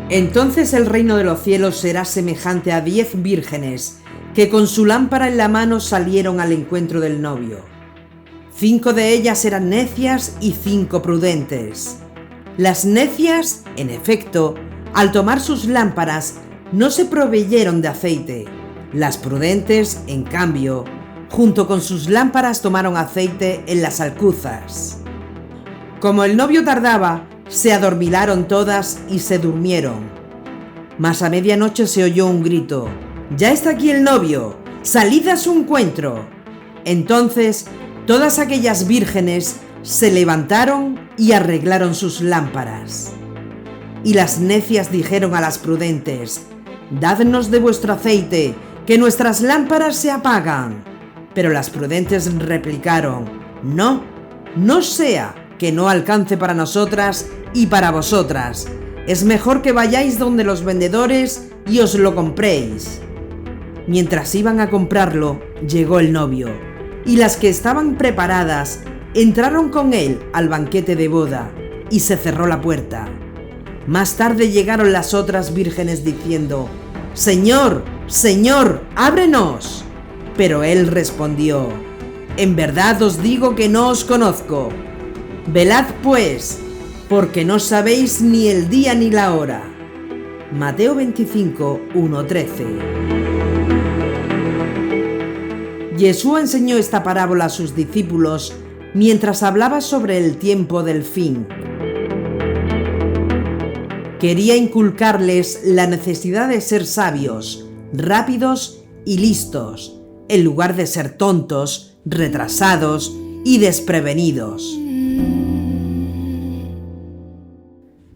Entonces el reino de los cielos será semejante a 10 vírgenes que con su lámpara en la mano salieron al encuentro del novio. 5 de ellas eran necias y 5 prudentes. Las necias, en efecto, al tomar sus lámparas, no se proveyeron de aceite. Las prudentes, en cambio, junto con sus lámparas tomaron aceite en las alcuzas. Como el novio tardaba, se adormilaron todas y se durmieron. Mas a medianoche se oyó un grito: «¡Ya está aquí el novio! ¡Salid a su encuentro!». Entonces todas aquellas vírgenes se levantaron y arreglaron sus lámparas. Y las necias dijeron a las prudentes: «Dadnos de vuestro aceite, que nuestras lámparas se apagan». Pero las prudentes replicaron: «No, no sea que no alcance para nosotras y para vosotras. Es mejor que vayáis donde los vendedores y os lo compréis». Mientras iban a comprarlo, llegó el novio, y las que estaban preparadas entraron con él al banquete de boda, y se cerró la puerta. Más tarde llegaron las otras vírgenes diciendo: «Señor, Señor, ábrenos». Pero él respondió: «En verdad os digo que no os conozco. Velad pues, porque no sabéis ni el día ni la hora». Mateo 25, 1-13. Jesús enseñó esta parábola a sus discípulos mientras hablaba sobre el tiempo del fin. Quería inculcarles la necesidad de ser sabios, rápidos y listos, en lugar de ser tontos, retrasados y desprevenidos.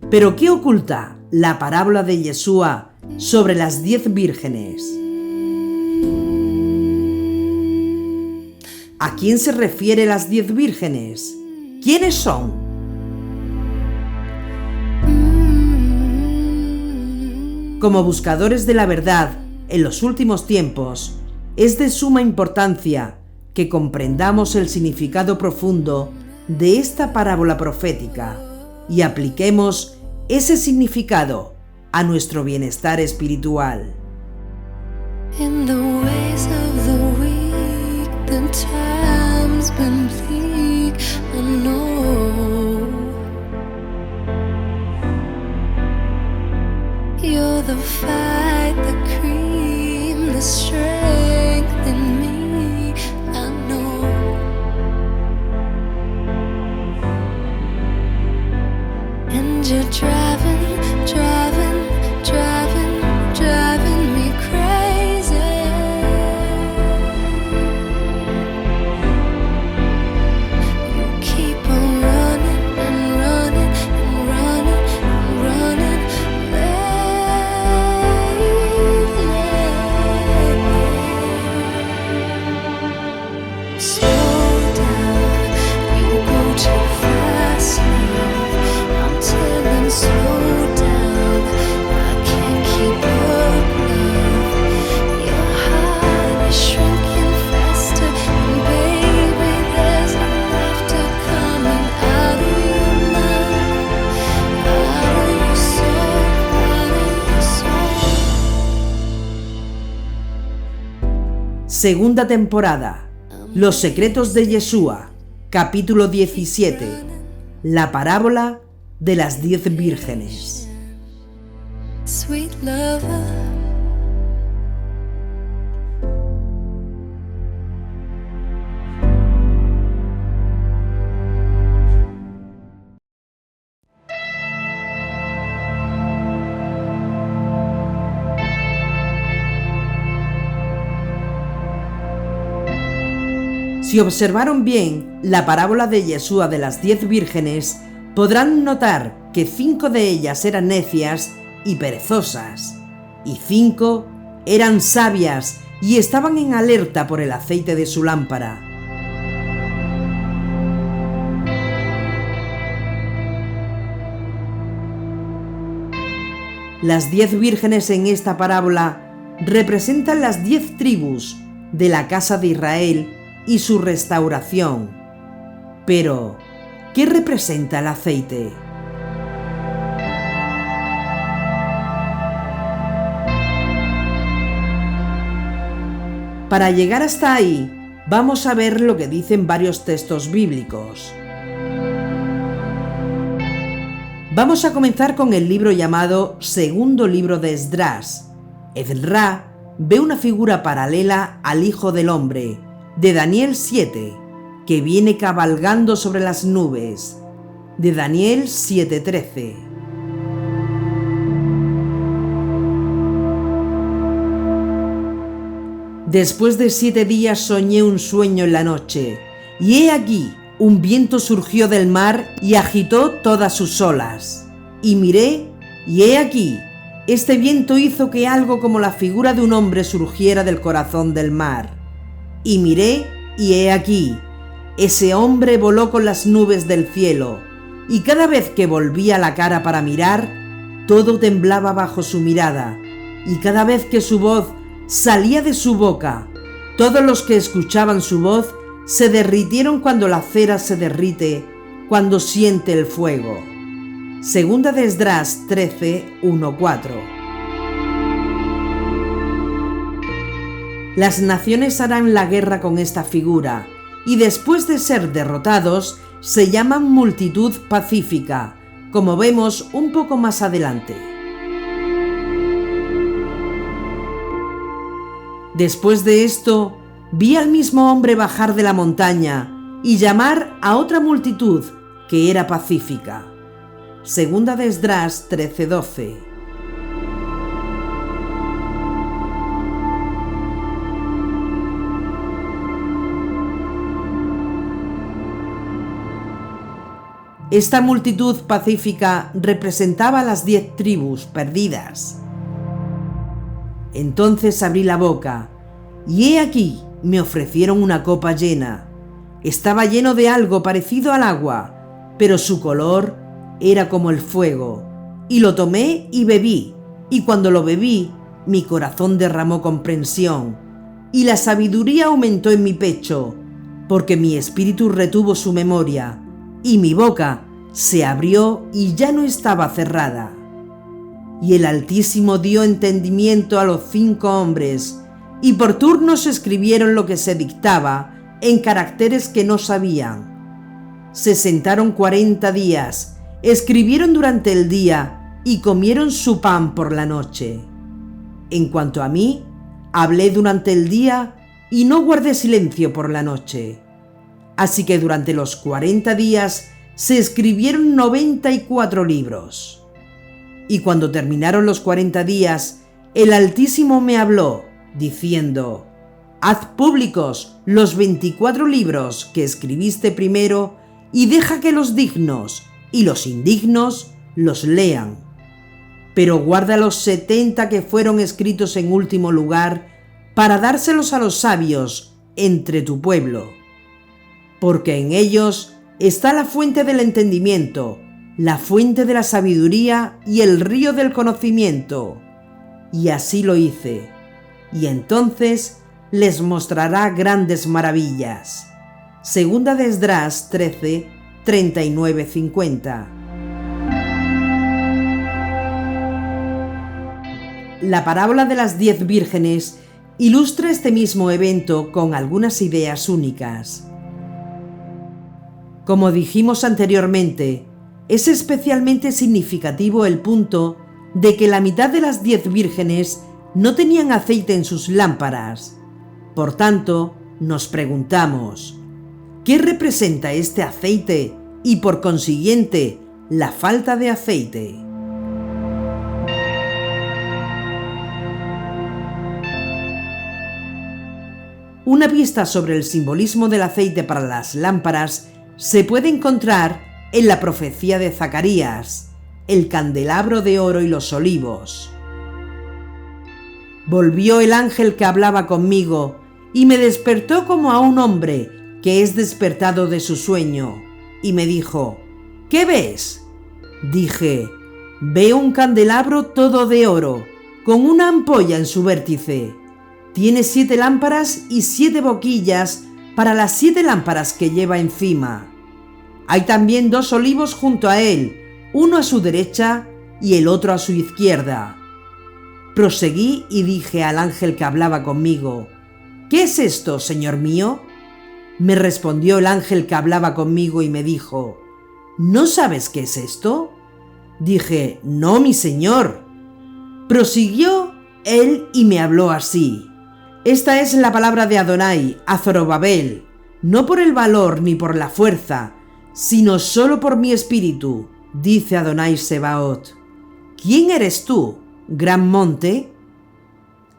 ¿Pero qué oculta la parábola de Yeshua sobre las 10 vírgenes? ¿A quién se refiere las 10 vírgenes? ¿Quiénes son? Como buscadores de la verdad en los últimos tiempos, es de suma importancia que comprendamos el significado profundo de esta parábola profética y apliquemos ese significado a nuestro bienestar espiritual. In the ways of the weak, the time's been bleak, I know. You're the fight, the cream, the strength in me, I know. And you're driving me crazy. You keep on running and running and running and running lately. Slow down, you go too fast now. I'm telling, slow down, I can't keep up, love. Your heart is shrinking faster, and baby, there's no laughter coming out of your mouth, out of your soul, out of your soul. Segunda temporada. Los secretos de Yeshua. Capítulo 17. La parábola de las 10 vírgenes. Sweet lover. Si observaron bien la parábola de Yeshua de las 10 vírgenes, podrán notar que 5 de ellas eran necias y perezosas, y 5 eran sabias y estaban en alerta por el aceite de su lámpara. Las 10 vírgenes en esta parábola representan las 10 tribus de la casa de Israel y su restauración. Pero, ¿qué representa el aceite? Para llegar hasta ahí, vamos a ver lo que dicen varios textos bíblicos. Vamos a comenzar con el libro llamado Segundo Libro de Esdras. Ezra ve una figura paralela al Hijo del Hombre, de Daniel 7, que viene cabalgando sobre las nubes, de Daniel 7:13. Después de 7 días soñé un sueño en la noche, y he aquí, un viento surgió del mar y agitó todas sus olas. Y miré, y he aquí, este viento hizo que algo como la figura de un hombre surgiera del corazón del mar. Y miré, y he aquí, ese hombre voló con las nubes del cielo, y cada vez que volvía la cara para mirar, todo temblaba bajo su mirada, y cada vez que su voz salía de su boca, todos los que escuchaban su voz se derritieron cuando la cera se derrite, cuando siente el fuego. Segunda de Esdras 13:1-4. Las naciones harán la guerra con esta figura, y después de ser derrotados, se llaman multitud pacífica, como vemos un poco más adelante. Después de esto, vi al mismo hombre bajar de la montaña y llamar a otra multitud que era pacífica. Segunda de Esdras 13:12. Esta multitud pacífica representaba a las 10 tribus perdidas. Entonces abrí la boca, y he aquí me ofrecieron una copa llena. Estaba lleno de algo parecido al agua, pero su color era como el fuego. Y lo tomé y bebí, y cuando lo bebí, mi corazón derramó comprensión, y la sabiduría aumentó en mi pecho, porque mi espíritu retuvo su memoria, y mi boca se abrió y ya no estaba cerrada. Y el Altísimo dio entendimiento a los 5 hombres, y por turnos escribieron lo que se dictaba en caracteres que no sabían. Se sentaron 40 días, escribieron durante el día y comieron su pan por la noche. En cuanto a mí, hablé durante el día y no guardé silencio por la noche. Así que durante los 40 días se escribieron 94 libros. Y cuando terminaron los 40 días, el Altísimo me habló, diciendo: haz públicos los 24 libros que escribiste primero y deja que los dignos y los indignos los lean. Pero guarda los 70 que fueron escritos en último lugar para dárselos a los sabios entre tu pueblo. Porque en ellos está la fuente del entendimiento, la fuente de la sabiduría y el río del conocimiento. Y así lo hice, y entonces les mostrará grandes maravillas. Segunda de Esdras 13, 39-50. La parábola de las 10 vírgenes ilustra este mismo evento con algunas ideas únicas. Como dijimos anteriormente, es especialmente significativo el punto de que la mitad de las 10 vírgenes no tenían aceite en sus lámparas. Por tanto, nos preguntamos, ¿qué representa este aceite y por consiguiente la falta de aceite? Una pista sobre el simbolismo del aceite para las lámparas se puede encontrar en la profecía de Zacarías, el candelabro de oro y los olivos. Volvió el ángel que hablaba conmigo y me despertó como a un hombre que es despertado de su sueño, y me dijo: ¿qué ves? Dije: veo un candelabro todo de oro, con una ampolla en su vértice. Tiene 7 lámparas y 7 boquillas para las 7 lámparas que lleva encima. Hay también 2 olivos junto a él, uno a su derecha y el otro a su izquierda. Proseguí y dije al ángel que hablaba conmigo: ¿qué es esto, señor mío? Me respondió el ángel que hablaba conmigo y me dijo, ¿no sabes qué es esto? Dije, no, mi señor. Prosiguió él y me habló así. Esta es la palabra de Adonai a Zorobabel, no por el valor ni por la fuerza, sino solo por mi espíritu, dice Adonai Sebaot. ¿Quién eres tú, gran monte?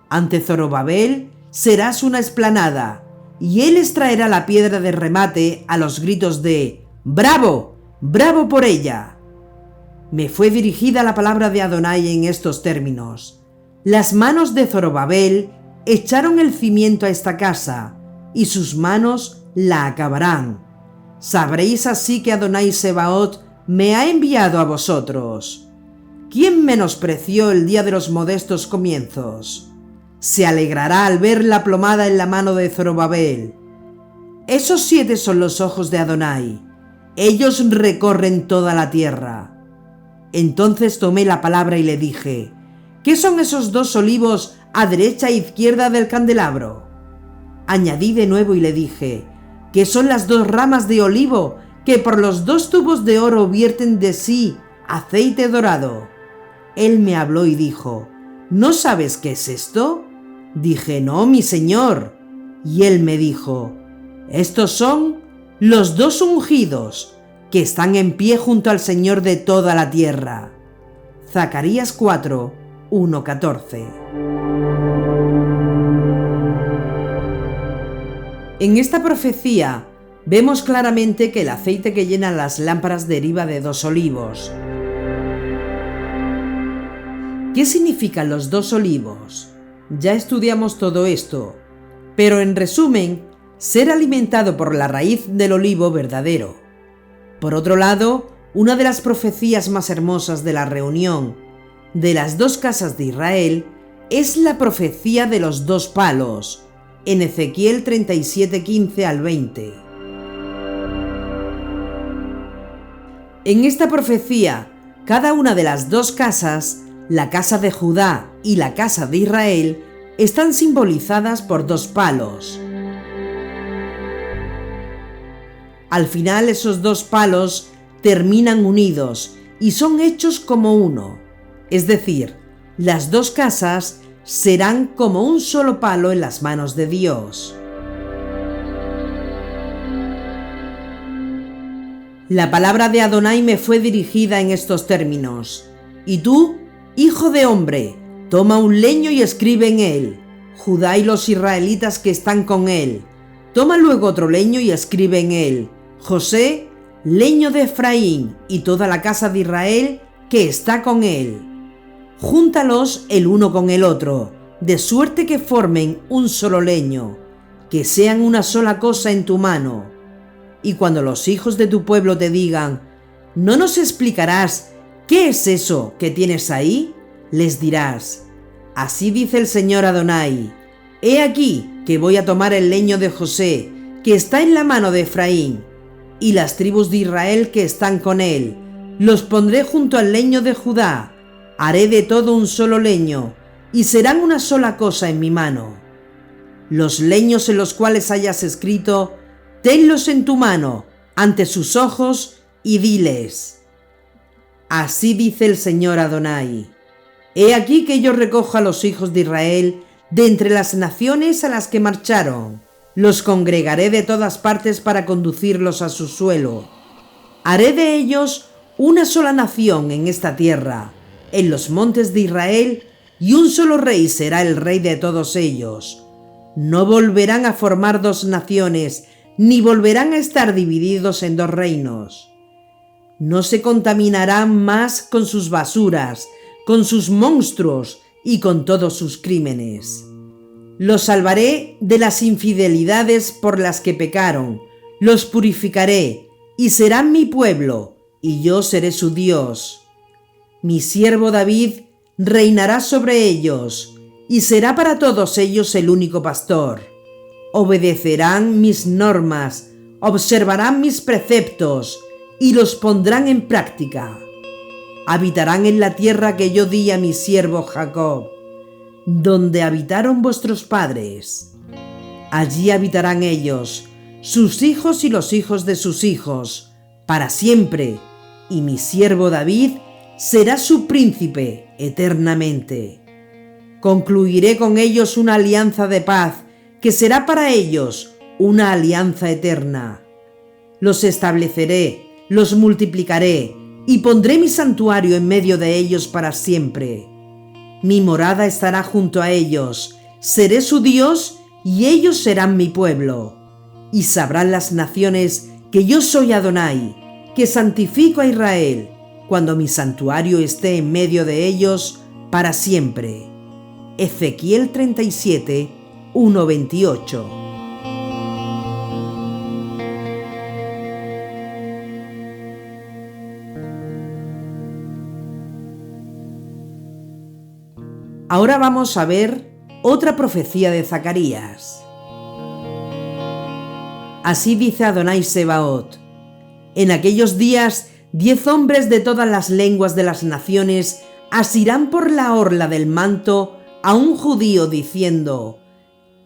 Ante Zorobabel serás una explanada, y él extraerá la piedra de remate a los gritos de ¡Bravo! ¡Bravo por ella! Me fue dirigida la palabra de Adonai en estos términos. Las manos de Zorobabel echaron el cimiento a esta casa, y sus manos la acabarán. Sabréis así que Adonai Sebaot me ha enviado a vosotros. ¿Quién menospreció el día de los modestos comienzos? Se alegrará al ver la plomada en la mano de Zorobabel. Esos 7 son los ojos de Adonai. Ellos recorren toda la tierra. Entonces tomé la palabra y le dije, ¿qué son esos 2 olivos a derecha e izquierda del candelabro? Añadí de nuevo y le dije, ¿qué son las 2 ramas de olivo que por los 2 tubos de oro vierten de sí aceite dorado? Él me habló y dijo, ¿no sabes qué es esto? Dije, no, mi señor. Y él me dijo, estos son los 2 ungidos que están en pie junto al Señor de toda la tierra. Zacarías 4, 1-14. En esta profecía vemos claramente que el aceite que llena las lámparas deriva de 2 olivos. ¿Qué significan los 2 olivos? Ya estudiamos todo esto, pero en resumen, ser alimentado por la raíz del olivo verdadero. Por otro lado, una de las profecías más hermosas de la reunión de las 2 casas de Israel es la profecía de los 2 palos, en Ezequiel 37:15 al 20. En esta profecía, cada una de las 2 casas, la casa de Judá y la casa de Israel, están simbolizadas por 2 palos. Al final esos 2 palos terminan unidos y son hechos como uno, es decir, las 2 casas serán como un solo palo en las manos de Dios. La palabra de Adonai me fue dirigida en estos términos. Y tú, hijo de hombre, toma un leño y escribe en él, Judá y los israelitas que están con él. Toma luego otro leño y escribe en él, José, leño de Efraín y toda la casa de Israel que está con él. Júntalos el uno con el otro, de suerte que formen un solo leño, que sean una sola cosa en tu mano. Y cuando los hijos de tu pueblo te digan, ¿no nos explicarás qué es eso que tienes ahí? Les dirás, así dice el Señor Adonai, he aquí que voy a tomar el leño de José, que está en la mano de Efraín, y las tribus de Israel que están con él, los pondré junto al leño de Judá, haré de todo un solo leño, y serán una sola cosa en mi mano. Los leños en los cuales hayas escrito, tenlos en tu mano, ante sus ojos, y diles, así dice el Señor Adonai, he aquí que yo recojo a los hijos de Israel de entre las naciones a las que marcharon, los congregaré de todas partes para conducirlos a su suelo. Haré de ellos una sola nación en esta tierra, en los montes de Israel, y un solo rey será el rey de todos ellos. No volverán a formar 2 naciones, ni volverán a estar divididos en 2 reinos. No se contaminarán más con sus basuras, con sus monstruos y con todos sus crímenes. Los salvaré de las infidelidades por las que pecaron, los purificaré, y serán mi pueblo, y yo seré su Dios. Mi siervo David reinará sobre ellos, y será para todos ellos el único pastor. Obedecerán mis normas, observarán mis preceptos, y los pondrán en práctica. Habitarán en la tierra que yo di a mi siervo Jacob, donde habitaron vuestros padres. Allí habitarán ellos, sus hijos y los hijos de sus hijos, para siempre, y mi siervo David será su príncipe eternamente. Concluiré con ellos una alianza de paz, que será para ellos una alianza eterna. Los estableceré, los multiplicaré, y pondré mi santuario en medio de ellos para siempre. Mi morada estará junto a ellos, seré su Dios y ellos serán mi pueblo. Y sabrán las naciones que yo soy Adonai, que santifico a Israel, cuando mi santuario esté en medio de ellos para siempre. Ezequiel 37, 1-28. Ahora vamos a ver otra profecía de Zacarías. Así dice Adonai Sebaot: en aquellos días 10 hombres de todas las lenguas de las naciones asirán por la orla del manto a un judío diciendo: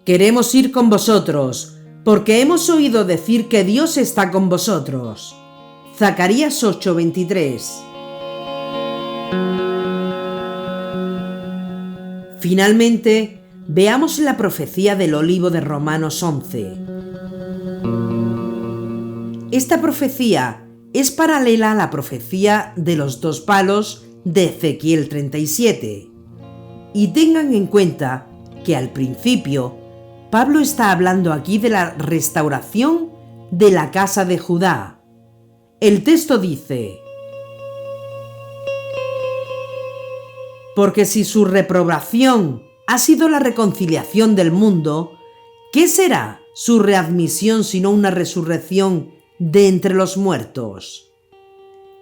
queremos ir con vosotros, porque hemos oído decir que Dios está con vosotros. Zacarías 8:23. Finalmente, veamos la profecía del olivo de Romanos 11. Esta profecía es paralela a la profecía de los 2 palos de Ezequiel 37. Y tengan en cuenta que al principio, Pablo está hablando aquí de la restauración de la casa de Judá. El texto dice: porque si su reprobación ha sido la reconciliación del mundo, ¿qué será su readmisión sino una resurrección de entre los muertos?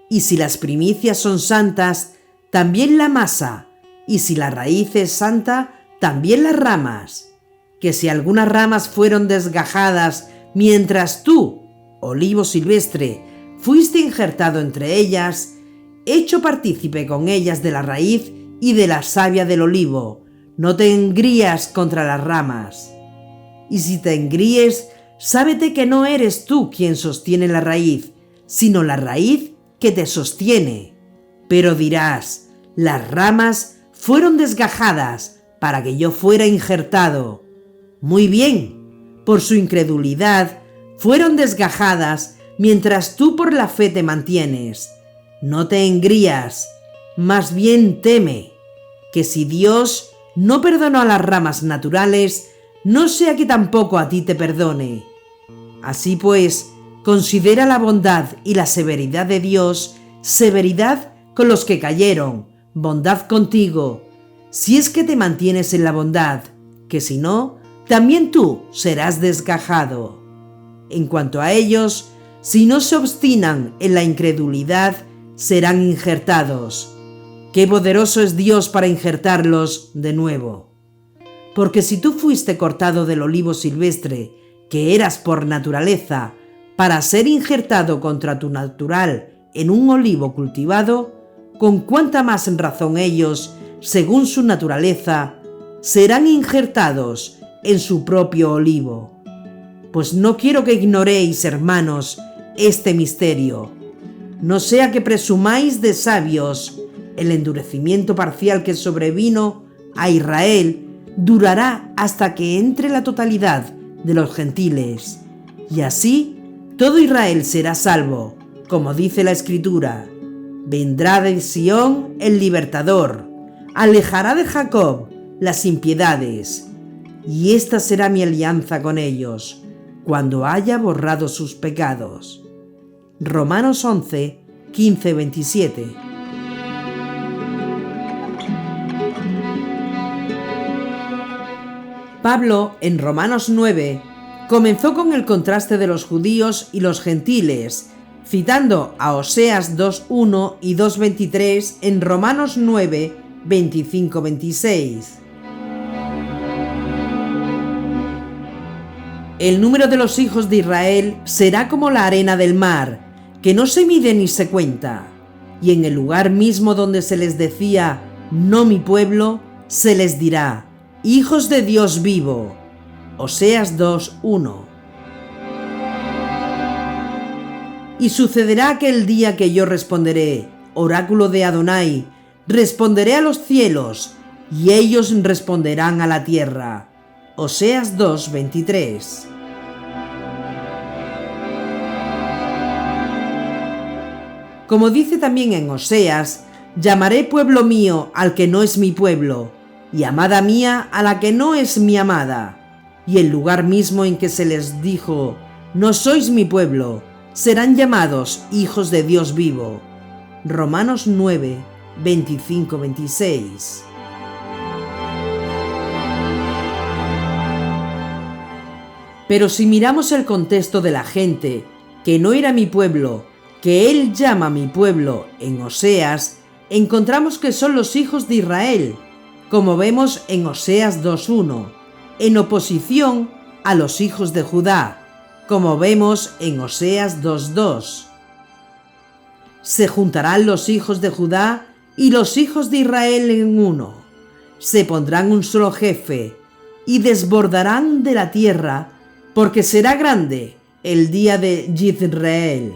Y si las primicias son santas, también la masa, y si la raíz es santa, también las ramas. Que si algunas ramas fueron desgajadas mientras tú, olivo silvestre, fuiste injertado entre ellas, hecho partícipe con ellas de la raíz y de la savia del olivo, no te engrías contra las ramas. Y si te engríes, sábete que no eres tú quien sostiene la raíz, sino la raíz que te sostiene. Pero dirás: las ramas fueron desgajadas para que yo fuera injertado. Muy bien, por su incredulidad fueron desgajadas mientras tú por la fe te mantienes. No te engrías, más bien teme, que si Dios no perdonó a las ramas naturales, no sea que tampoco a ti te perdone. Así pues, considera la bondad y la severidad de Dios, severidad con los que cayeron, bondad contigo, si es que te mantienes en la bondad, que si no, también tú serás desgajado. En cuanto a ellos, si no se obstinan en la incredulidad, serán injertados. ¡Qué poderoso es Dios para injertarlos de nuevo! Porque si tú fuiste cortado del olivo silvestre, que eras por naturaleza, para ser injertado contra tu natural en un olivo cultivado, con cuánta más razón ellos, según su naturaleza, serán injertados en su propio olivo. Pues no quiero que ignoréis, hermanos, este misterio. No sea que presumáis de sabios. El endurecimiento parcial que sobrevino a Israel durará hasta que entre la totalidad de los gentiles, y así todo Israel será salvo, como dice la Escritura: vendrá de Sión el libertador, alejará de Jacob las impiedades, y esta será mi alianza con ellos, cuando haya borrado sus pecados. Romanos 11, 15-27. Pablo, en Romanos 9, comenzó con el contraste de los judíos y los gentiles, citando a Oseas 2:1 y 2:23 en Romanos 9, 25-26. El número de los hijos de Israel será como la arena del mar, que no se mide ni se cuenta. Y en el lugar mismo donde se les decía, no mi pueblo, se les dirá, hijos de Dios vivo. Oseas 2:1. Y sucederá aquel día que yo responderé, oráculo de Adonai, responderé a los cielos, y ellos responderán a la tierra. Oseas 2:23. Como dice también en Oseas, llamaré pueblo mío al que no es mi pueblo, y amada mía a la que no es mi amada. Y el lugar mismo en que se les dijo, no sois mi pueblo, serán llamados hijos de Dios vivo. Romanos 9, 25-26. Pero si miramos el contexto de la gente, que no era mi pueblo, que él llama mi pueblo en Oseas, encontramos que son los hijos de Israel, como vemos en Oseas 2:1, en oposición a los hijos de Judá, como vemos en Oseas 2:2. Se juntarán los hijos de Judá y los hijos de Israel en uno. Se pondrán un solo jefe y desbordarán de la tierra, porque será grande el día de Yisrael.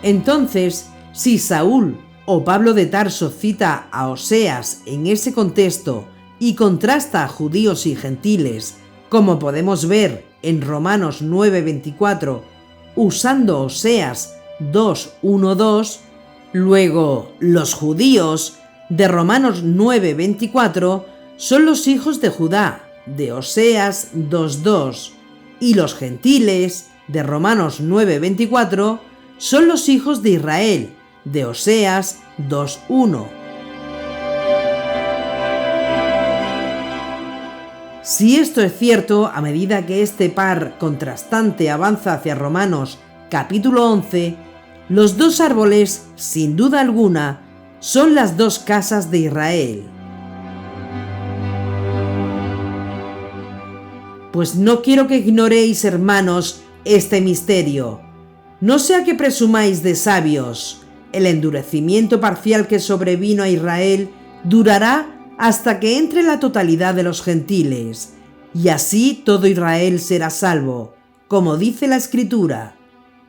Entonces, si Saúl o Pablo de Tarso cita a Oseas en ese contexto y contrasta a judíos y gentiles, como podemos ver en Romanos 9:24, usando Oseas 2:1-2, luego los judíos de Romanos 9:24 son los hijos de Judá, de Oseas 2:2, y los gentiles de Romanos 9:24 son los hijos de Israel, de Oseas 2:1. Si esto es cierto, a medida que este par contrastante avanza hacia Romanos capítulo 11, los dos árboles, sin duda alguna, son las dos casas de Israel. Pues no quiero que ignoréis, hermanos, este misterio. No sea que presumáis de sabios. El endurecimiento parcial que sobrevino a Israel durará hasta que entre la totalidad de los gentiles, y así todo Israel será salvo, como dice la Escritura.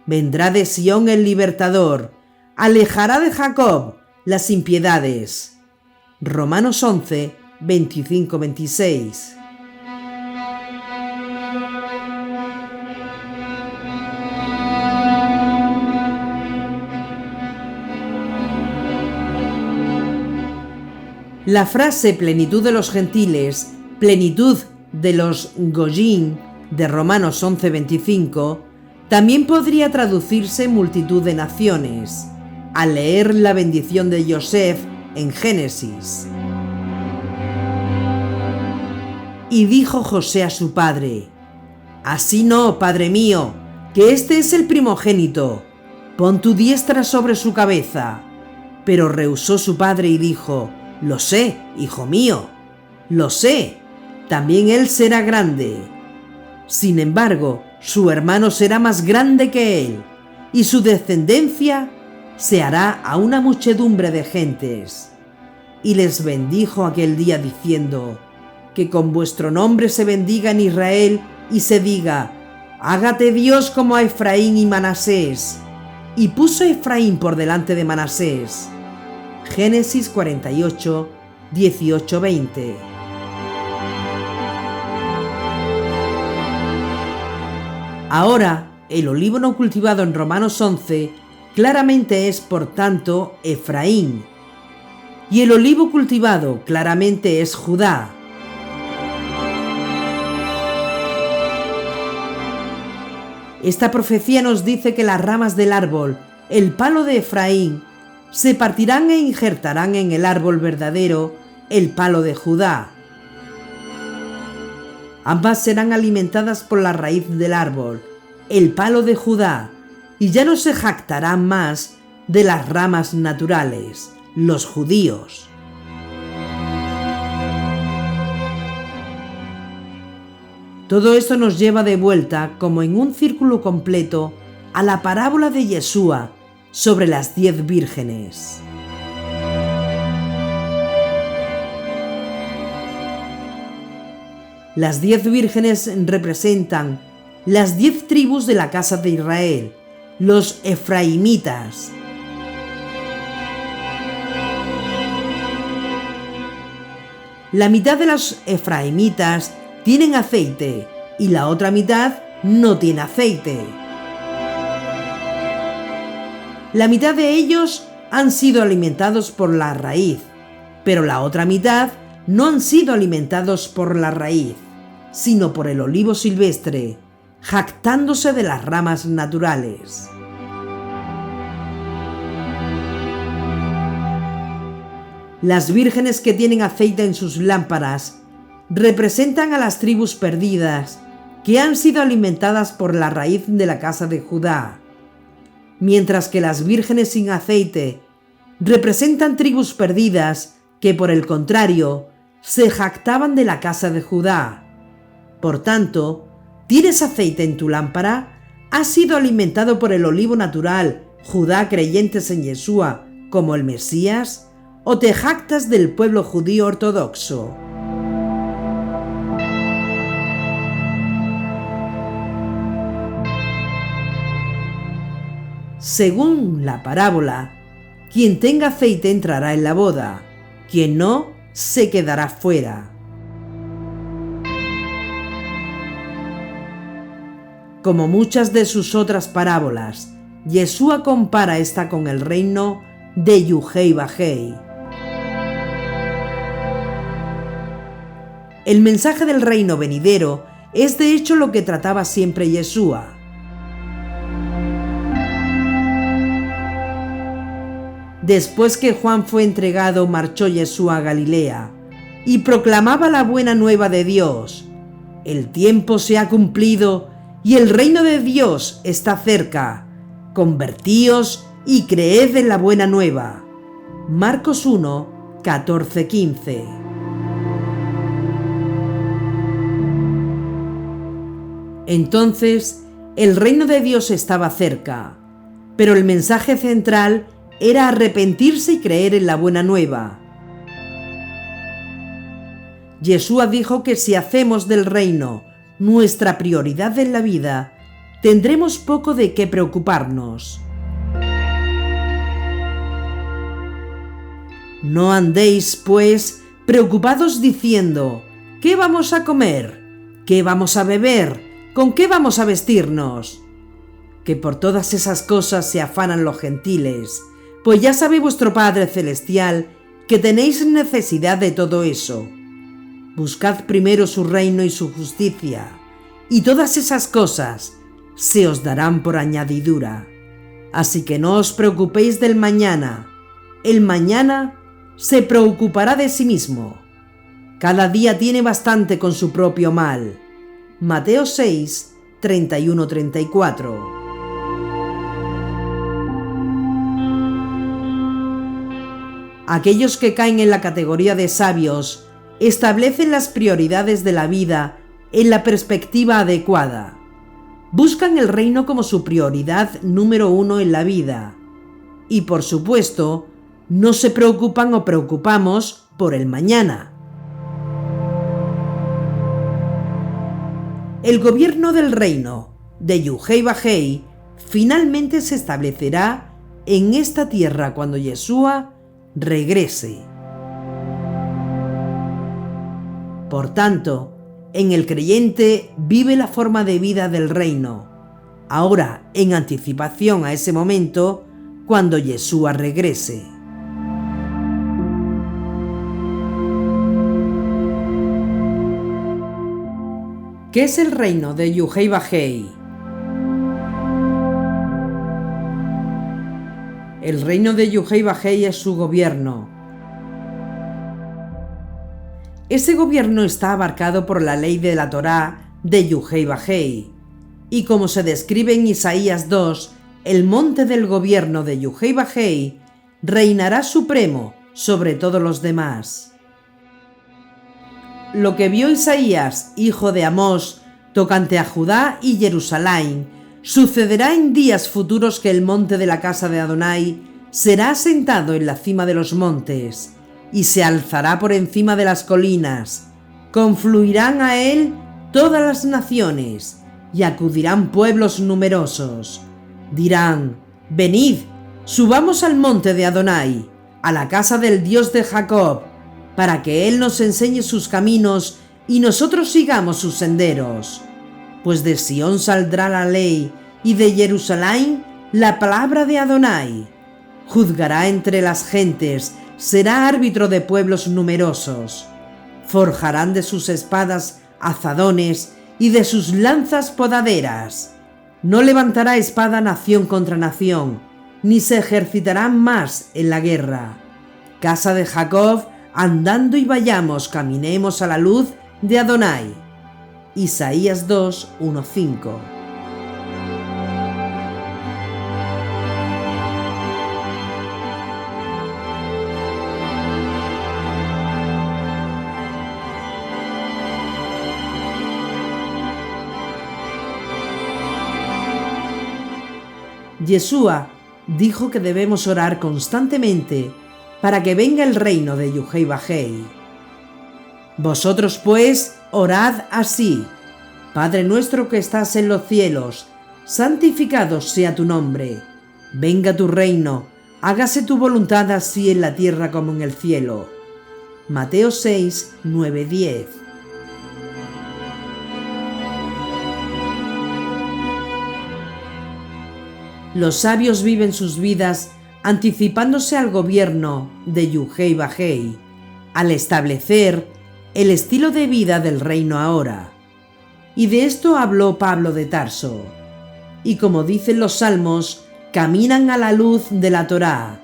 Vendrá de Sión el libertador, alejará de Jacob las impiedades. Romanos 11, 25-26. La frase plenitud de los gentiles, plenitud de los Goyim, de Romanos 11:25, también podría traducirse multitud de naciones, al leer la bendición de Yosef en Génesis. Y dijo José a su padre, así no, padre mío, que este es el primogénito, pon tu diestra sobre su cabeza. Pero rehusó su padre y dijo, lo sé, hijo mío, lo sé, también él será grande. Sin embargo, su hermano será más grande que él, y su descendencia se hará a una muchedumbre de gentes. Y les bendijo aquel día diciendo, que con vuestro nombre se bendiga en Israel y se diga, hágate Dios como a Efraín y Manasés. Y puso a Efraín por delante de Manasés. Génesis 48, 18-20. Ahora, el olivo no cultivado en Romanos 11 claramente es, por tanto, Efraín, y el olivo cultivado claramente es Judá. Esta profecía nos dice que las ramas del árbol, el palo de Efraín, se partirán e injertarán en el árbol verdadero, el palo de Judá. Ambas serán alimentadas por la raíz del árbol, el palo de Judá, y ya no se jactarán más de las ramas naturales, los judíos. Todo esto nos lleva de vuelta, como en un círculo completo, a la parábola de Yeshua sobre las 10 vírgenes. Las 10 vírgenes representan las 10 tribus de la casa de Israel, los efraimitas. La mitad de los efraimitas tienen aceite y la otra mitad no tiene aceite. La mitad de ellos han sido alimentados por la raíz, pero la otra mitad no han sido alimentados por la raíz, sino por el olivo silvestre, jactándose de las ramas naturales. Las vírgenes que tienen aceite en sus lámparas representan a las tribus perdidas que han sido alimentadas por la raíz de la casa de Judá, mientras que las vírgenes sin aceite representan tribus perdidas que, por el contrario, se jactaban de la casa de Judá. Por tanto, ¿tienes aceite en tu lámpara? ¿Has sido alimentado por el olivo natural, Judá, creyentes en Yeshua, como el Mesías? ¿O te jactas del pueblo judío ortodoxo? Según la parábola, quien tenga aceite entrará en la boda, quien no, se quedará fuera. Como muchas de sus otras parábolas, Yeshua compara esta con el reino de Yuhei Bajei. El mensaje del reino venidero es de hecho lo que trataba siempre Yeshua. Después que Juan fue entregado, marchó Yeshua a Galilea y proclamaba la buena nueva de Dios. El tiempo se ha cumplido y el reino de Dios está cerca. Convertíos y creed en la buena nueva. Marcos 1, 14-15. Entonces, el reino de Dios estaba cerca, pero el mensaje central era arrepentirse y creer en la buena nueva. Yeshua dijo que si hacemos del reino nuestra prioridad en la vida, tendremos poco de qué preocuparnos. No andéis, pues, preocupados diciendo: ¿qué vamos a comer? ¿Qué vamos a beber? ¿Con qué vamos a vestirnos? Que por todas esas cosas se afanan los gentiles, pues ya sabe vuestro Padre Celestial que tenéis necesidad de todo eso. Buscad primero su reino y su justicia, y todas esas cosas se os darán por añadidura. Así que no os preocupéis del mañana. El mañana se preocupará de sí mismo. Cada día tiene bastante con su propio mal. Mateo 6, 31-34. Aquellos que caen en la categoría de sabios establecen las prioridades de la vida en la perspectiva adecuada. Buscan el reino como su prioridad número 1 en la vida. Y por supuesto, no se preocupan o preocupamos por el mañana. El gobierno del reino de Yuhei Bajei finalmente se establecerá en esta tierra cuando Yeshua regrese. Por tanto, en el creyente vive la forma de vida del reino, ahora en anticipación a ese momento cuando Yeshua regrese. ¿Qué es el reino de Yuhei Bajei? El reino de Yuhei Bajei es su gobierno. Ese gobierno está abarcado por la ley de la Torá de Yuhei Bajei, y como se describe en Isaías 2, el monte del gobierno de Yuhei Bajei reinará supremo sobre todos los demás. Lo que vio Isaías, hijo de Amós, tocante a Judá y Jerusalén, sucederá en días futuros que el monte de la casa de Adonai será asentado en la cima de los montes, y se alzará por encima de las colinas, confluirán a él todas las naciones y acudirán pueblos numerosos. Dirán: venid, subamos al monte de Adonai, a la casa del Dios de Jacob, para que él nos enseñe sus caminos y nosotros sigamos sus senderos. Pues de Sión saldrá la ley y de Jerusalén la palabra de Adonai. Juzgará entre las gentes, será árbitro de pueblos numerosos. Forjarán de sus espadas azadones y de sus lanzas podaderas. No levantará espada nación contra nación, ni se ejercitarán más en la guerra. Casa de Jacob, andando y vayamos, caminemos a la luz de Adonai. Isaías 2, 1, 5. Yeshua dijo que debemos orar constantemente para que venga el reino de Yuhei Bajei. Vosotros pues orad así: Padre nuestro que estás en los cielos, santificado sea tu nombre. Venga tu reino, hágase tu voluntad así en la tierra como en el cielo. Mateo 6, 9, 10. Los sabios viven sus vidas anticipándose al gobierno de Yuhei Bajei, al establecer el estilo de vida del reino ahora. Y de esto habló Pablo de Tarso. Y como dicen los salmos, caminan a la luz de la Torá.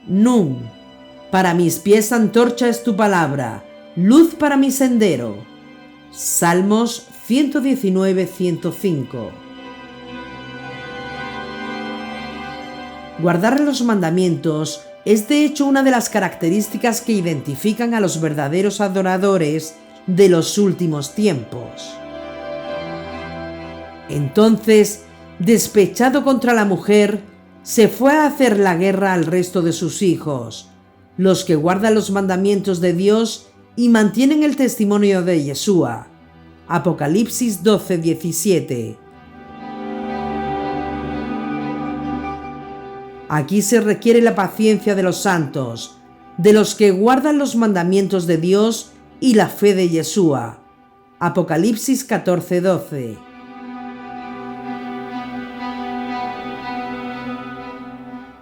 Nun, para mis pies antorcha es tu palabra, luz para mi sendero. Salmos 119, 105. Guardar los mandamientos es de hecho una de las características que identifican a los verdaderos adoradores de los últimos tiempos. Entonces, despechado contra la mujer, se fue a hacer la guerra al resto de sus hijos, los que guardan los mandamientos de Dios y mantienen el testimonio de Yeshua. Apocalipsis 12, 17. Aquí se requiere la paciencia de los santos, de los que guardan los mandamientos de Dios y la fe de Yeshua. Apocalipsis 14, 12.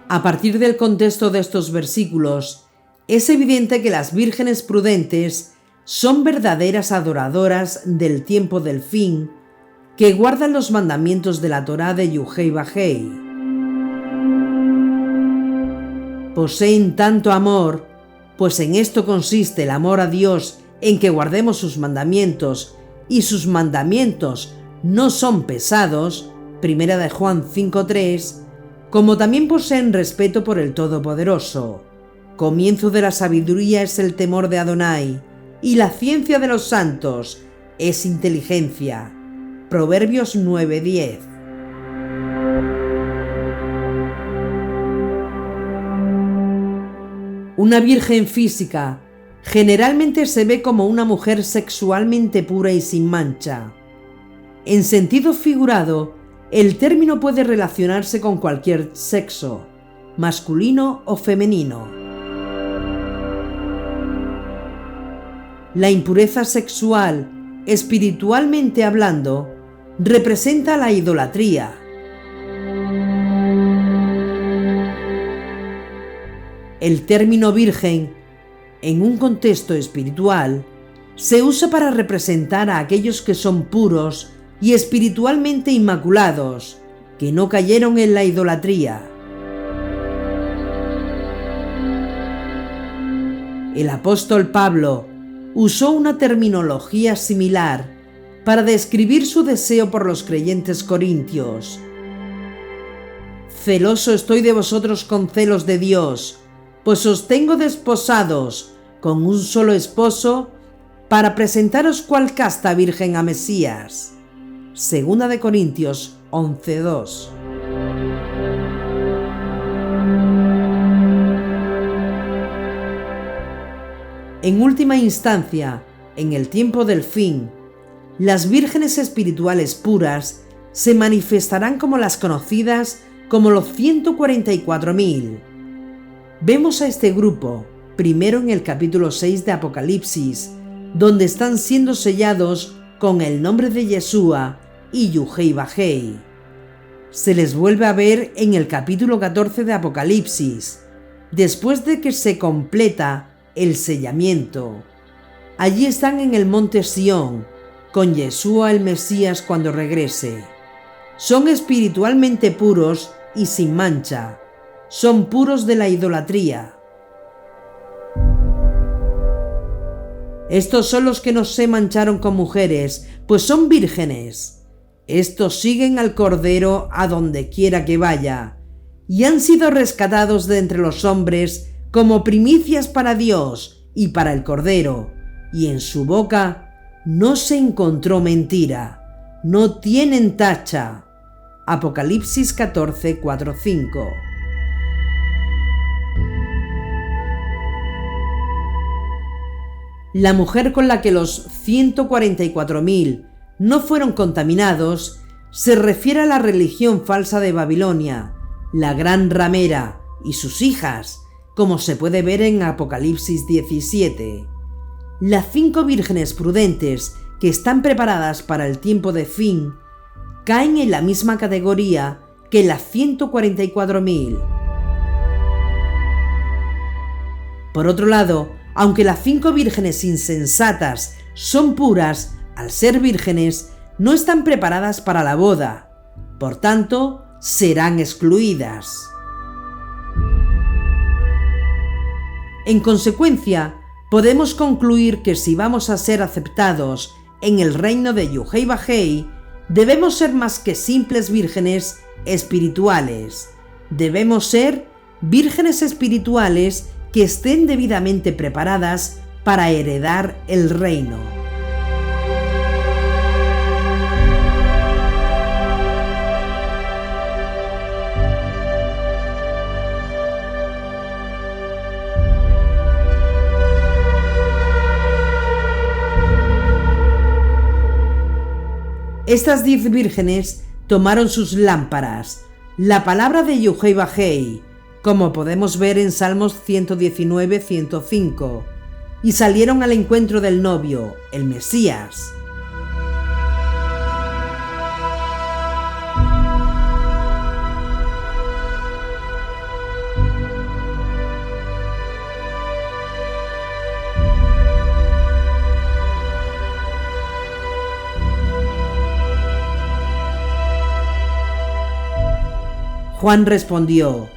A partir del contexto de estos versículos, es evidente que las vírgenes prudentes son verdaderas adoradoras del tiempo del fin, que guardan los mandamientos de la Torá de Yuhei Bajei. Poseen tanto amor, pues en esto consiste el amor a Dios, en que guardemos sus mandamientos, y sus mandamientos no son pesados, 1 de Juan 5:3, como también poseen respeto por el Todopoderoso. Comienzo de la sabiduría es el temor de Adonai, y la ciencia de los santos es inteligencia. Proverbios 9:10. Una virgen física generalmente se ve como una mujer sexualmente pura y sin mancha. En sentido figurado, el término puede relacionarse con cualquier sexo, masculino o femenino. La impureza sexual, espiritualmente hablando, representa la idolatría. El término virgen, en un contexto espiritual, se usa para representar a aquellos que son puros y espiritualmente inmaculados, que no cayeron en la idolatría. El apóstol Pablo usó una terminología similar para describir su deseo por los creyentes corintios. Celoso estoy de vosotros con celos de Dios, pues os tengo desposados con un solo esposo para presentaros cual casta virgen a Mesías. 2 de Corintios 11:2. En última instancia, en el tiempo del fin, las vírgenes espirituales puras se manifestarán como las conocidas como los 144.000. Vemos a este grupo primero en el capítulo 6 de Apocalipsis, donde están siendo sellados con el nombre de Yeshua y Yuhei Bajei. Se les vuelve a ver en el capítulo 14 de Apocalipsis, después de que se completa el sellamiento. Allí están en el monte Sión, con Yeshua el Mesías cuando regrese. Son espiritualmente puros y sin mancha. Son puros de la idolatría. Estos son los que no se mancharon con mujeres, pues son vírgenes. Estos siguen al Cordero a donde quiera que vaya, y han sido rescatados de entre los hombres como primicias para Dios y para el Cordero, y en su boca no se encontró mentira, no tienen tacha. Apocalipsis 14, 4, 5. La mujer con la que los 144.000 no fueron contaminados se refiere a la religión falsa de Babilonia, la gran ramera y sus hijas, como se puede ver en Apocalipsis 17. Las 5 vírgenes prudentes que están preparadas para el tiempo de fin caen en la misma categoría que las 144.000. Por otro lado, aunque las 5 vírgenes insensatas son puras, al ser vírgenes, no están preparadas para la boda. Por tanto, serán excluidas. En consecuencia, podemos concluir que si vamos a ser aceptados en el reino de Yuhei Bajei, debemos ser más que simples vírgenes espirituales. Debemos ser vírgenes espirituales que estén debidamente preparadas para heredar el reino. Estas 10 vírgenes tomaron sus lámparas, la palabra de Yuhei Bajei, como podemos ver en Salmos 119, 105, y salieron al encuentro del novio, el Mesías. Juan respondió: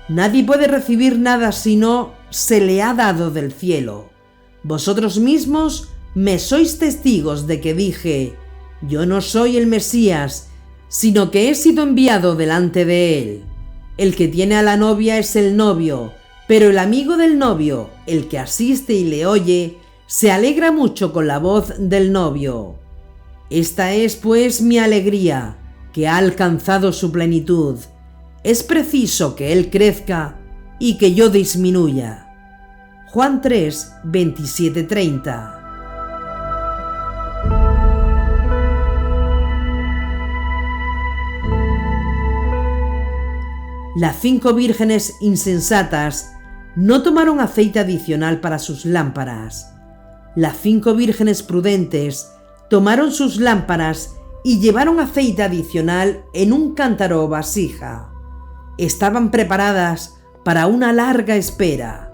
nadie puede recibir nada si no se le ha dado del cielo. Vosotros mismos me sois testigos de que dije: yo no soy el Mesías, sino que he sido enviado delante de él. El que tiene a la novia es el novio, pero el amigo del novio, el que asiste y le oye, se alegra mucho con la voz del novio. Esta es, pues, mi alegría, que ha alcanzado su plenitud. Es preciso que él crezca y que yo disminuya. Juan 3, 27-30. Las 5 vírgenes insensatas no tomaron aceite adicional para sus lámparas. Las 5 vírgenes prudentes tomaron sus lámparas y llevaron aceite adicional en un cántaro o vasija. Estaban preparadas para una larga espera.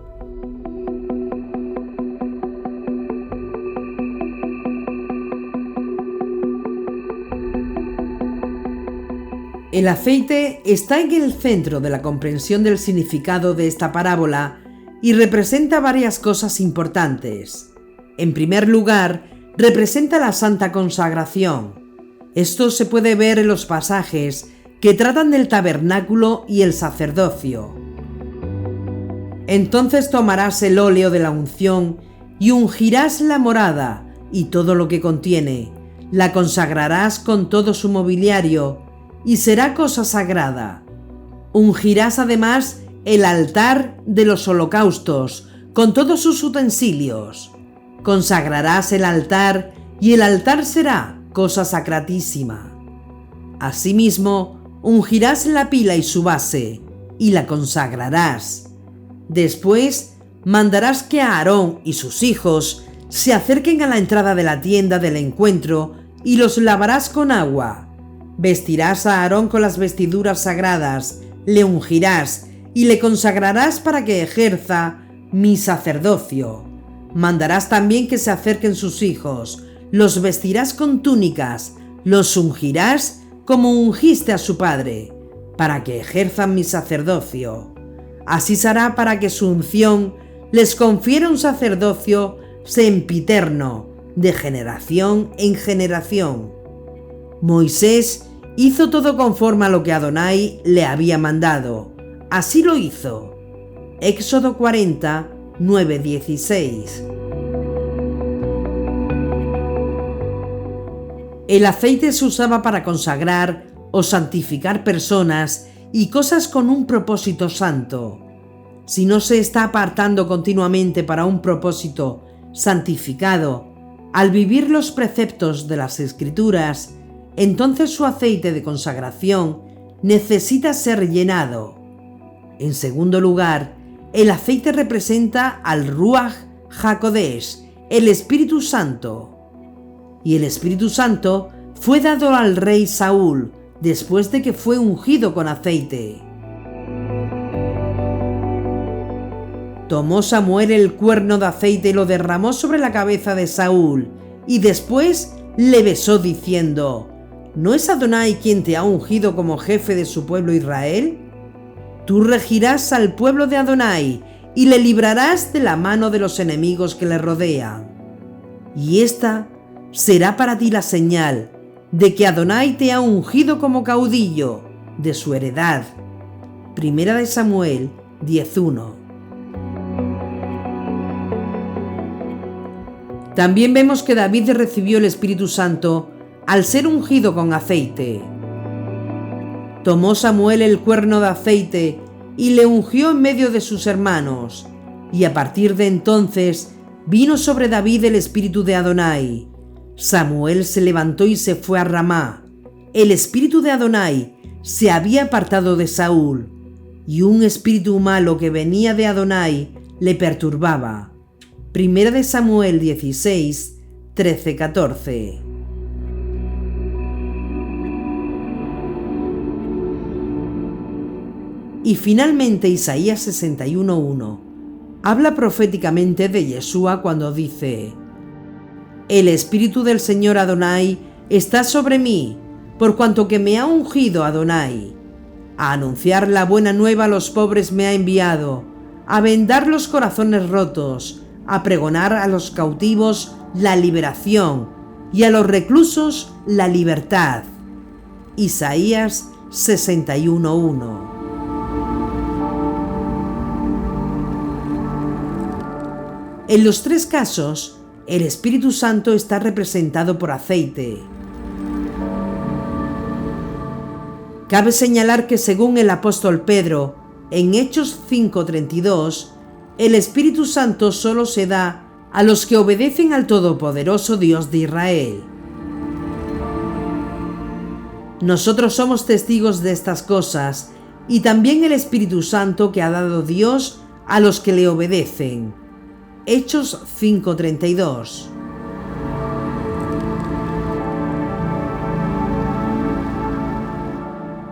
El aceite está en el centro de la comprensión del significado de esta parábola y representa varias cosas importantes. En primer lugar, representa la santa consagración. Esto se puede ver en los pasajes que tratan del tabernáculo y el sacerdocio. Entonces tomarás el óleo de la unción y ungirás la morada y todo lo que contiene, la consagrarás con todo su mobiliario y será cosa sagrada. Ungirás además el altar de los holocaustos con todos sus utensilios. Consagrarás el altar, y el altar será cosa sacratísima. Asimismo, ungirás la pila y su base, y la consagrarás. Después, mandarás que Aarón y sus hijos se acerquen a la entrada de la tienda del encuentro y los lavarás con agua. Vestirás a Aarón con las vestiduras sagradas, le ungirás y le consagrarás para que ejerza mi sacerdocio. Mandarás también que se acerquen sus hijos, los vestirás con túnicas, los ungirás como ungiste a su padre, para que ejerzan mi sacerdocio. Así será para que su unción les confiera un sacerdocio sempiterno, de generación en generación. Moisés hizo todo conforme a lo que Adonai le había mandado. Así lo hizo. Éxodo 40, 9-16. El aceite se usaba para consagrar o santificar personas y cosas con un propósito santo. Si no se está apartando continuamente para un propósito santificado, al vivir los preceptos de las Escrituras, entonces su aceite de consagración necesita ser llenado. En segundo lugar, el aceite representa al Ruach HaKodesh, el Espíritu Santo. Y el Espíritu Santo fue dado al rey Saúl después de que fue ungido con aceite. Tomó Samuel el cuerno de aceite y lo derramó sobre la cabeza de Saúl, y después le besó diciendo: ¿No es Adonai quien te ha ungido como jefe de su pueblo Israel? Tú regirás al pueblo de Adonai y le librarás de la mano de los enemigos que le rodean. Y esta será para ti la señal de que Adonai te ha ungido como caudillo de su heredad. Primera de Samuel 10:1. También vemos que David recibió el Espíritu Santo al ser ungido con aceite. Tomó Samuel el cuerno de aceite y le ungió en medio de sus hermanos, y a partir de entonces vino sobre David el Espíritu de Adonai. Samuel se levantó y se fue a Ramá. El Espíritu de Adonai se había apartado de Saúl, y un espíritu malo que venía de Adonai le perturbaba. Primera de Samuel 16, 13-14. Y finalmente Isaías 61:1 habla proféticamente de Yeshua cuando dice: El Espíritu del Señor Adonai está sobre mí, por cuanto que me ha ungido Adonai. A anunciar la buena nueva a los pobres me ha enviado, a vendar los corazones rotos, a pregonar a los cautivos la liberación y a los reclusos la libertad. Isaías 61:1. En los tres casos, el Espíritu Santo está representado por aceite. Cabe señalar que según el apóstol Pedro, en Hechos 5:32, el Espíritu Santo solo se da a los que obedecen al Todopoderoso Dios de Israel. Nosotros somos testigos de estas cosas, y también el Espíritu Santo que ha dado Dios a los que le obedecen. Hechos 5:32.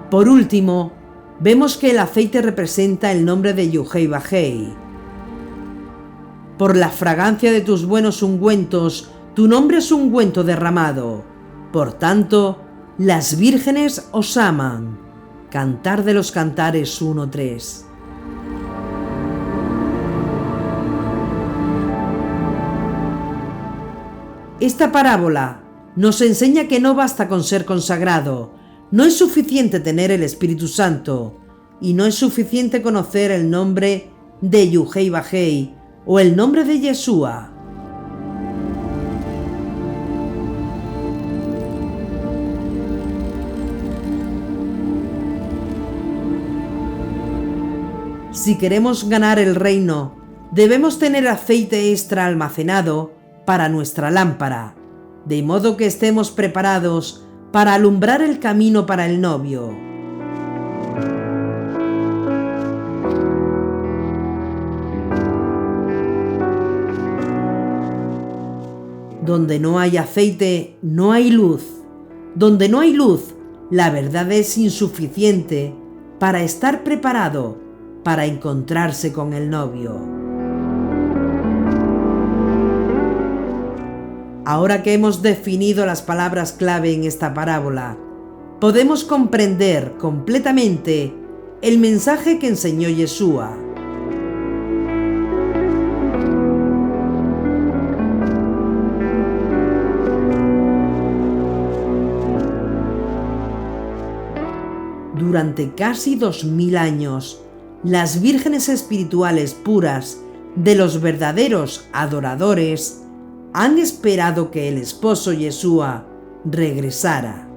Por último, vemos que el aceite representa el nombre de Yuhei Bajei. Por la fragancia de tus buenos ungüentos, tu nombre es ungüento derramado. Por tanto, las vírgenes os aman. Cantar de los Cantares 1:3. Esta parábola nos enseña que no basta con ser consagrado, no es suficiente tener el Espíritu Santo, y no es suficiente conocer el nombre de Yuhei Bajei o el nombre de Yeshua. Si queremos ganar el reino, debemos tener aceite extra almacenado para nuestra lámpara, de modo que estemos preparados para alumbrar el camino para el novio. Donde no hay aceite, no hay luz. Donde no hay luz, la verdad es insuficiente para estar preparado para encontrarse con el novio. Ahora que hemos definido las palabras clave en esta parábola, podemos comprender completamente el mensaje que enseñó Yeshua. Durante casi 2000 años, las vírgenes espirituales puras de los verdaderos adoradores han esperado que el esposo Yeshua regresara.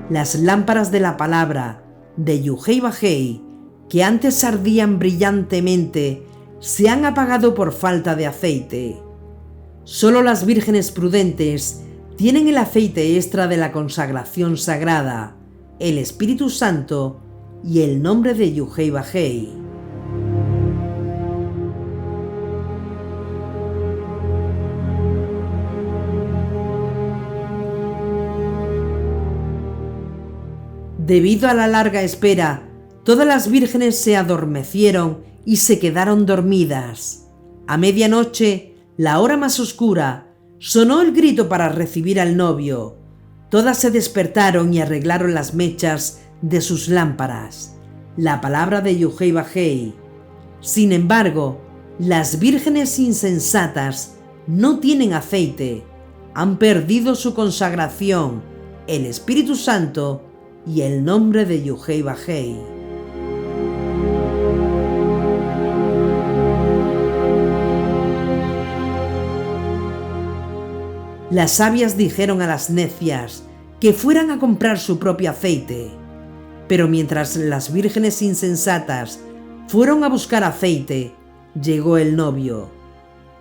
Las lámparas de la palabra de Yuhei Bajei, que antes ardían brillantemente, se han apagado por falta de aceite. Solo las vírgenes prudentes tienen el aceite extra de la consagración sagrada, el Espíritu Santo y el nombre de Yuhei Bajei. Debido a la larga espera, todas las vírgenes se adormecieron y se quedaron dormidas. A medianoche, la hora más oscura, sonó el grito para recibir al novio. Todas se despertaron y arreglaron las mechas de sus lámparas. La palabra de Yuhei Bajei. Sin embargo, las vírgenes insensatas no tienen aceite, han perdido su consagración, el Espíritu Santo y el nombre de Yuhei Bajei. Las sabias dijeron a las necias que fueran a comprar su propio aceite, pero mientras las vírgenes insensatas fueron a buscar aceite, llegó el novio.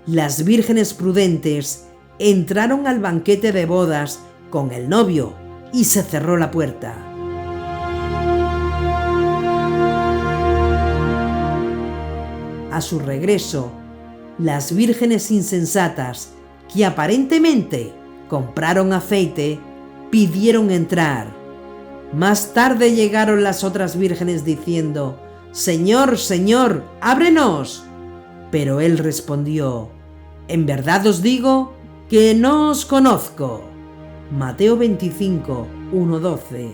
Las vírgenes prudentes entraron al banquete de bodas con el novio y se cerró la puerta. A su regreso, las vírgenes insensatas, que aparentemente compraron aceite, pidieron entrar. Más tarde llegaron las otras vírgenes diciendo: «Señor, Señor, ábrenos». Pero él respondió: «En verdad os digo que no os conozco». Mateo 25, 1-12.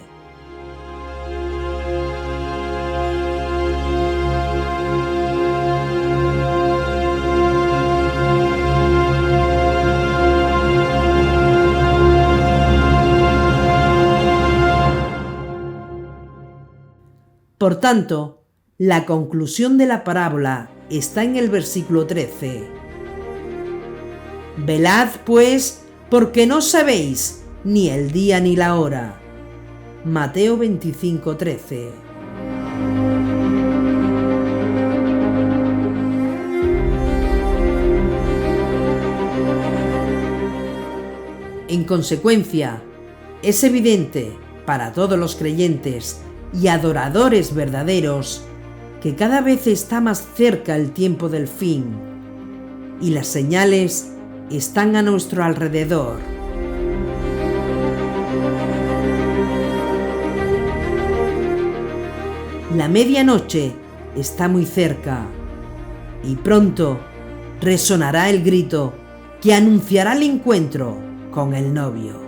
Por tanto, la conclusión de la parábola está en el versículo 13. Velad, pues, porque no sabéis ni el día ni la hora. Mateo 25, 13. En consecuencia, es evidente para todos los creyentes y adoradores verdaderos que cada vez está más cerca el tiempo del fin y las señales están a nuestro alrededor. La medianoche está muy cerca y pronto resonará el grito que anunciará el encuentro con el novio.